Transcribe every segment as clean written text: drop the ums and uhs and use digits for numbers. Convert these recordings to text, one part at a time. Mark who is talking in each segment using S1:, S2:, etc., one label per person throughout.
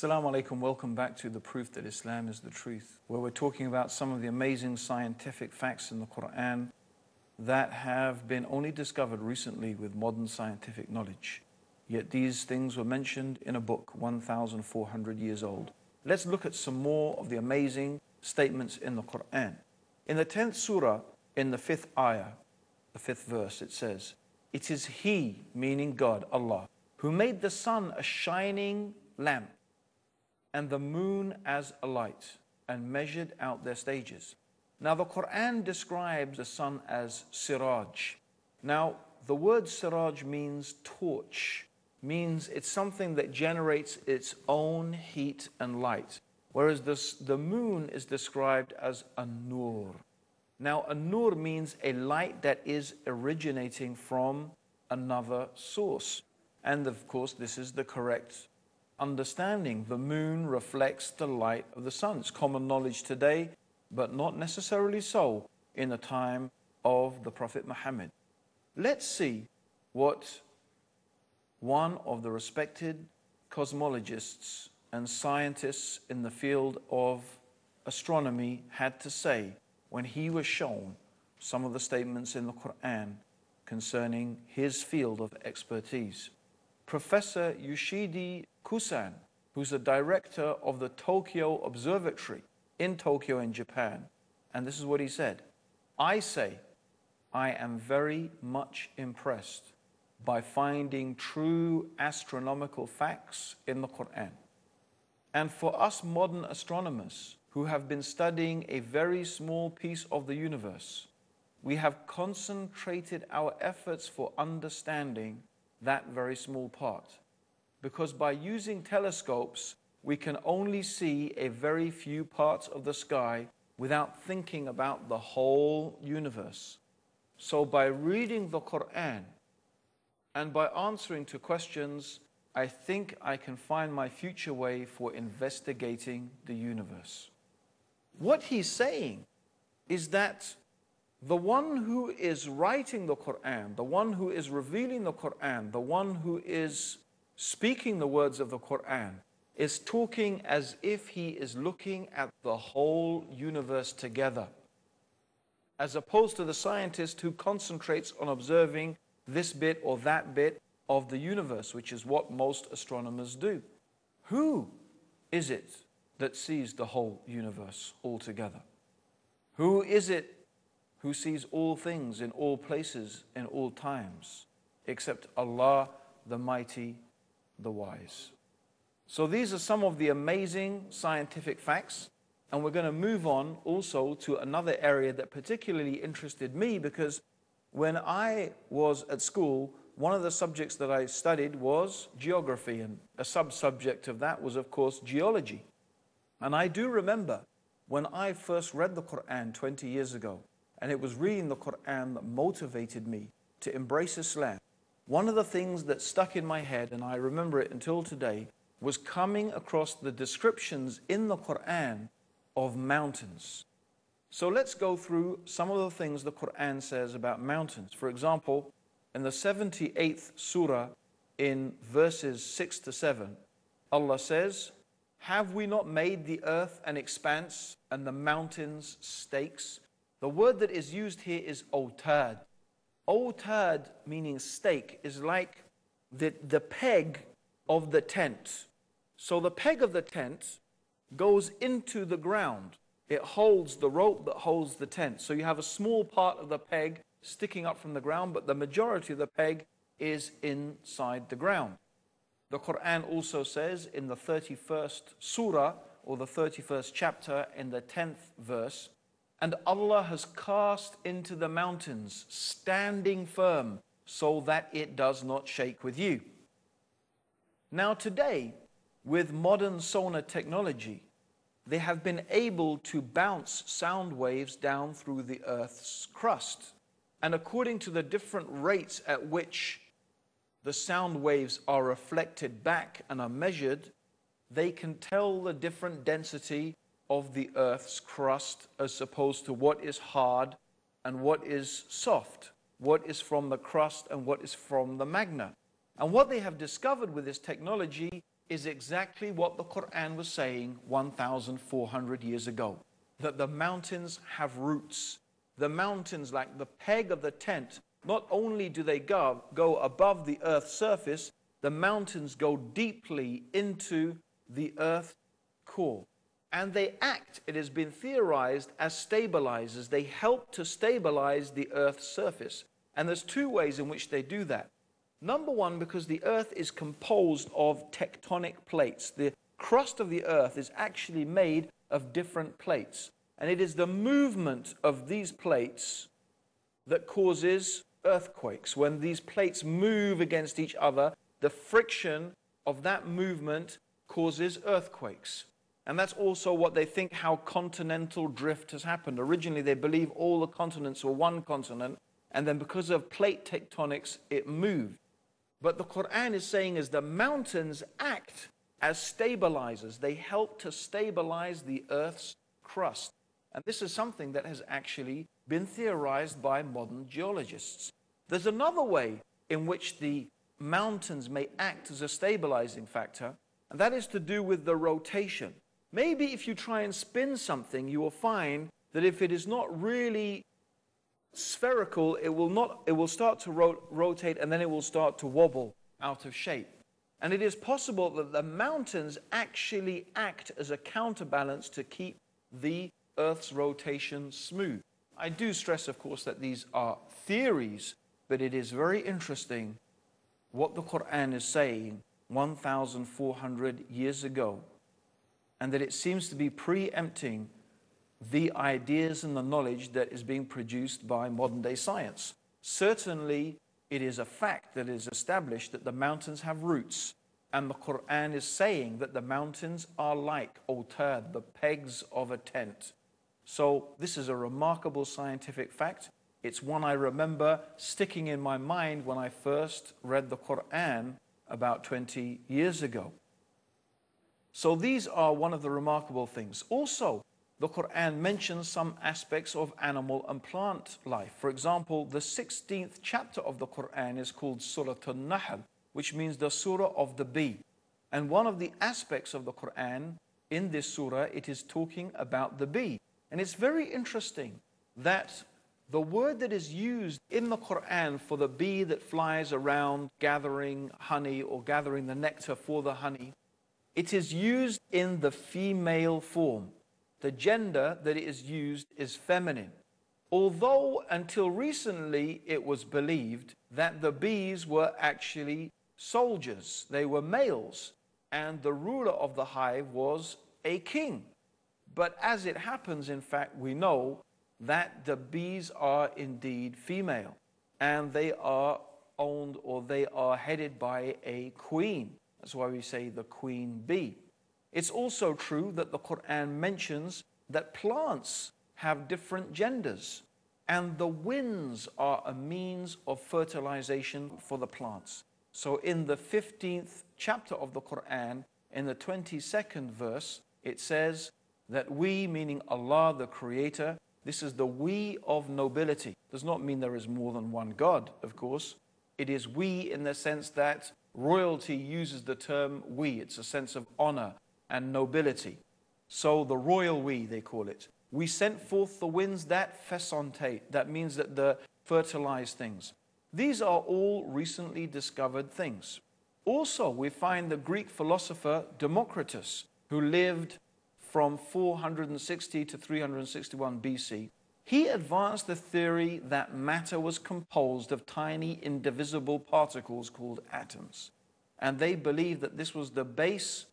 S1: Assalamu alaikum, welcome back to The Proof That Islam is the Truth, where we're talking about some of the amazing scientific facts in the Quran that have been only discovered recently with modern scientific knowledge. Yet these things were mentioned in a book 1,400 years old. Let's look at some more of the amazing statements in the Quran. In the 10th surah, in the 5th ayah, the 5th verse, it says, "It is He," meaning God, Allah, "who made the sun a shining lamp and the moon as a light, and measured out their stages." Now the Quran describes the sun as siraj. Now the word siraj means torch, means it's something that generates its own heat and light, whereas the moon is described as a nur. Now a nur means a light that is originating from another source, and of course this is the correct understanding. The moon reflects the light of the sun. It's common knowledge today, but not necessarily so in the time of the Prophet Muhammad. Let's see what one of the respected cosmologists and scientists in the field of astronomy had to say when he was shown some of the statements in the Quran concerning his field of expertise. Professor Yoshidi Kusan, who's the director of the Tokyo Observatory in Tokyo in Japan, and this is what he said: "I say, I am very much impressed by finding true astronomical facts in the Quran. And for us modern astronomers who have been studying a very small piece of the universe, we have concentrated our efforts for understanding that very small part. Because by using telescopes, we can only see a very few parts of the sky without thinking about the whole universe. So by reading the Quran and by answering to questions, I think I can find my future way for investigating the universe." What he's saying is that the one who is writing the Quran, the one who is revealing the Quran, the one who is speaking the words of the Quran, is talking as if he is looking at the whole universe together, as opposed to the scientist who concentrates on observing this bit or that bit of the universe, which is what most astronomers do. Who is it that sees the whole universe altogether? Who is it who sees all things in all places, in all times, except Allah, the Mighty, the Wise? So these are some of the amazing scientific facts, and we're going to move on also to another area that particularly interested me, because when I was at school, one of the subjects that I studied was geography, and a sub-subject of that was, of course, geology. And I do remember when I first read the Quran 20 years ago, and it was reading the Quran that motivated me to embrace Islam. One of the things that stuck in my head, and I remember it until today, was coming across the descriptions in the Quran of mountains. So let's go through some of the things the Quran says about mountains. For example, in the 78th surah, in verses 6 to 7, Allah says, "Have we not made the earth an expanse and the mountains stakes?" The word that is used here is otad. Otad, meaning stake, is like the peg of the tent. So the peg of the tent goes into the ground. It holds the rope that holds the tent. So you have a small part of the peg sticking up from the ground, but the majority of the peg is inside the ground. The Quran also says in the 31st surah, or the 31st chapter, in the 10th verse, "And Allah has cast into the mountains, standing firm, so that it does not shake with you." Now today, with modern sonar technology, they have been able to bounce sound waves down through the Earth's crust. And according to the different rates at which the sound waves are reflected back and are measured, they can tell the different density of the Earth's crust as opposed to what is hard and what is soft, what is from the crust and what is from the magma. And what they have discovered with this technology is exactly what the Quran was saying 1,400 years ago. That the mountains have roots. The mountains, like the peg of the tent, not only do they go above the earth's surface, the mountains go deeply into the earth's core. And they act, it has been theorized, as stabilizers. They help to stabilize the earth's surface. And there's two ways in which they do that. Number one, because the earth is composed of tectonic plates. The crust of the earth is actually made of different plates. And it is the movement of these plates that causes earthquakes. When these plates move against each other, the friction of that movement causes earthquakes. And that's also what they think how continental drift has happened. Originally, they believe all the continents were one continent, and then because of plate tectonics, it moved. But the Quran is saying is the mountains act as stabilizers. They help to stabilize the earth's crust. And this is something that has actually been theorized by modern geologists. There's another way in which the mountains may act as a stabilizing factor, and that is to do with the rotation. Maybe if you try and spin something, you will find that if it is not really spherical, it will start to rotate, and then it will start to wobble out of shape. And it is possible that the mountains actually act as a counterbalance to keep the Earth's rotation smooth. I do stress, of course, that these are theories, but it is very interesting what the Quran is saying 1,400 years ago, and that it seems to be preempting the ideas and the knowledge that is being produced by modern day science. Certainly, it is a fact that is established that the mountains have roots, and the Quran is saying that the mountains are like autad, the pegs of a tent. So this is a remarkable scientific fact. It's one I remember sticking in my mind when I first read the Quran about 20 years ago. So these are one of the remarkable things. Also, the Quran mentions some aspects of animal and plant life. For example, the 16th chapter of the Quran is called Surah An-Nahl, which means the surah of the bee. And one of the aspects of the Quran in this surah, it is talking about the bee. And it's very interesting that the word that is used in the Quran for the bee that flies around gathering honey or gathering the nectar for the honey, it is used in the female form. The gender that it is used is feminine. Although until recently it was believed that the bees were actually soldiers. They were males, and the ruler of the hive was a king. But as it happens, in fact, we know that the bees are indeed female, and they are owned, or they are headed by a queen. That's why we say the queen bee. It's also true that the Quran mentions that plants have different genders, and the winds are a means of fertilization for the plants. So in the 15th chapter of the Quran, in the 22nd verse, it says that we, meaning Allah the Creator, this is the we of nobility. Does not mean there is more than one God, of course. It is we in the sense that royalty uses the term we. It's a sense of honor and nobility. So the royal we, they call it. We sent forth the winds that fesontate. That means that the fertilize things. These are all recently discovered things. Also, we find the Greek philosopher Democritus, who lived from 460 to 361 BC. He advanced the theory that matter was composed of tiny indivisible particles called atoms. And they believed that this was the base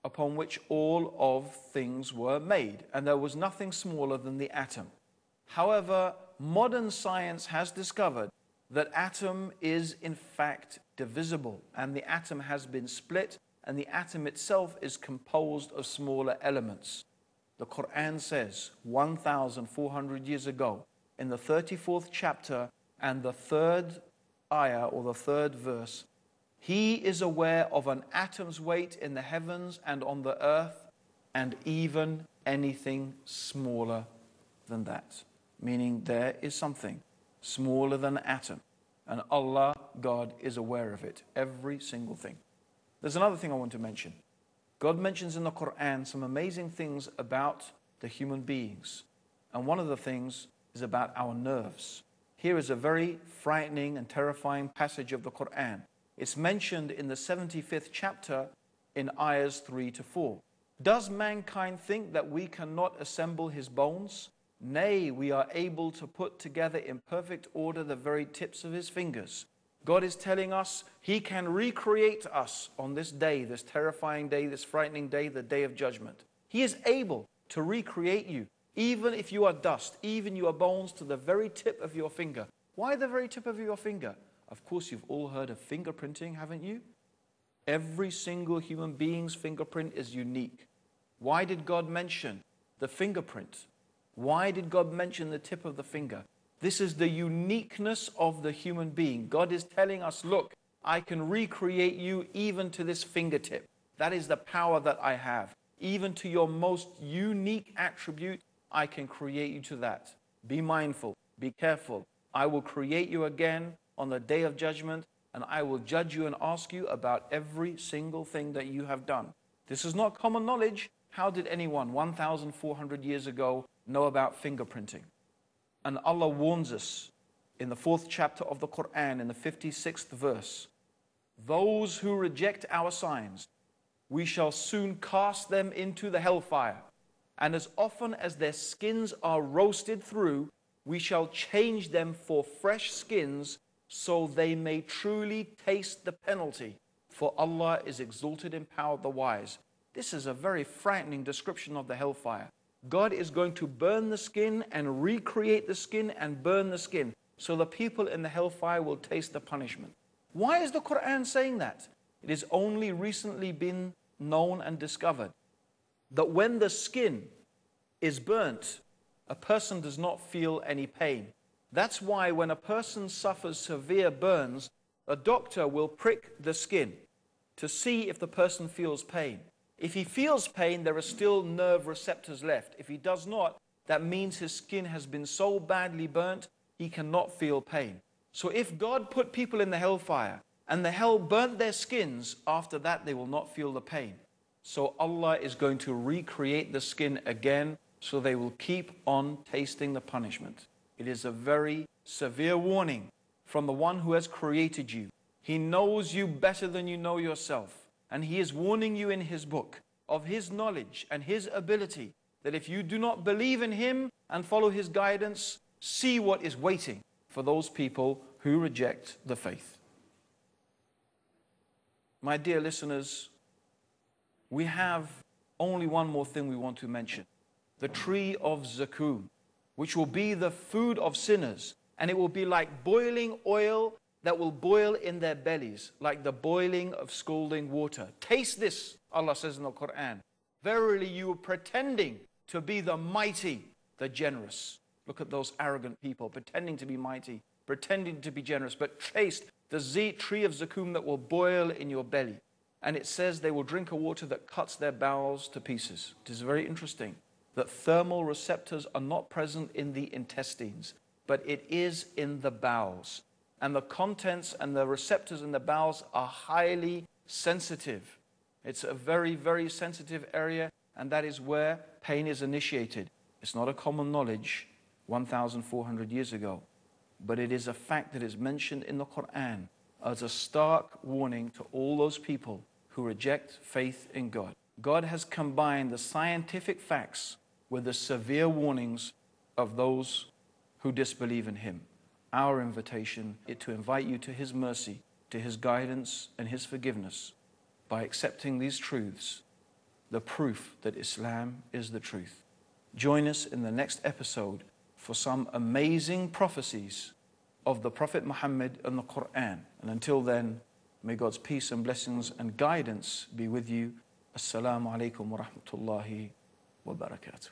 S1: upon which all of things were made, and there was nothing smaller than the atom. However, modern science has discovered that atom is in fact divisible, and the atom has been split, and the atom itself is composed of smaller elements. The Quran says 1,400 years ago, in the 34th chapter and the 3rd ayah, or the 3rd verse, He is aware of an atom's weight in the heavens and on the earth, and even anything smaller than that. Meaning there is something smaller than an atom, and Allah, God, is aware of it, every single thing. There's another thing I want to mention. God mentions in the Quran some amazing things about the human beings. And one of the things is about our nerves. Here is a very frightening and terrifying passage of the Quran. It's mentioned in the 75th chapter in ayahs 3 to 4. Does mankind think that we cannot assemble his bones? Nay, we are able to put together in perfect order the very tips of his fingers. God is telling us he can recreate us on this day, this terrifying day, this frightening day, the day of judgment. He is able to recreate you, even if you are dust, even you are bones, to the very tip of your finger. Why the very tip of your finger? Of course, you've all heard of fingerprinting, haven't you? Every single human being's fingerprint is unique. Why did God mention the fingerprint? Why did God mention the tip of the finger? This is the uniqueness of the human being. God is telling us, look, I can recreate you even to this fingertip. That is the power that I have. Even to your most unique attribute, I can create you to that. Be mindful, be careful. I will create you again on the day of judgment, and I will judge you and ask you about every single thing that you have done. This is not common knowledge. How did anyone 1,400 years ago know about fingerprinting? And Allah warns us in the 4th chapter of the Quran, in the 56th verse, those who reject our signs, we shall soon cast them into the hellfire. And as often as their skins are roasted through, we shall change them for fresh skins, so they may truly taste the penalty. For Allah is exalted in power, the wise. This is a very frightening description of the hellfire. God is going to burn the skin and recreate the skin and burn the skin, so the people in the hellfire will taste the punishment. Why is the Quran saying that? It has only recently been known and discovered that when the skin is burnt, a person does not feel any pain. That's why when a person suffers severe burns, a doctor will prick the skin to see if the person feels pain. If he feels pain, there are still nerve receptors left. If he does not, that means his skin has been so badly burnt, he cannot feel pain. So if God put people in the hellfire and the hell burnt their skins, after that they will not feel the pain. So Allah is going to recreate the skin again, so they will keep on tasting the punishment. It is a very severe warning from the one who has created you. He knows you better than you know yourself. And he is warning you in his book of his knowledge and his ability, that if you do not believe in him and follow his guidance, see what is waiting for those people who reject the faith. My dear listeners, we have only one more thing we want to mention. The tree of Zakum, which will be the food of sinners, and it will be like boiling oil that will boil in their bellies, like the boiling of scalding water. Taste this, Allah says in the Quran. Verily you are pretending to be the mighty, the generous. Look at those arrogant people, pretending to be mighty, pretending to be generous, but taste the tree of Zakum that will boil in your belly. And it says they will drink a water that cuts their bowels to pieces. It is very interesting that thermal receptors are not present in the intestines, but it is in the bowels. And the contents and the receptors in the bowels are highly sensitive. It's a very, very sensitive area, and that is where pain is initiated. It's not a common knowledge 1,400 years ago, but it is a fact that is mentioned in the Quran as a stark warning to all those people who reject faith in God. God has combined the scientific facts with the severe warnings of those who disbelieve in him. Our invitation is to invite you to his mercy, to his guidance and his forgiveness by accepting these truths, the proof that Islam is the truth. Join us in the next episode for some amazing prophecies of the Prophet Muhammad and the Quran. And until then, may God's peace and blessings and guidance be with you. Assalamu alaikum wa rahmatullahi wa barakatuh.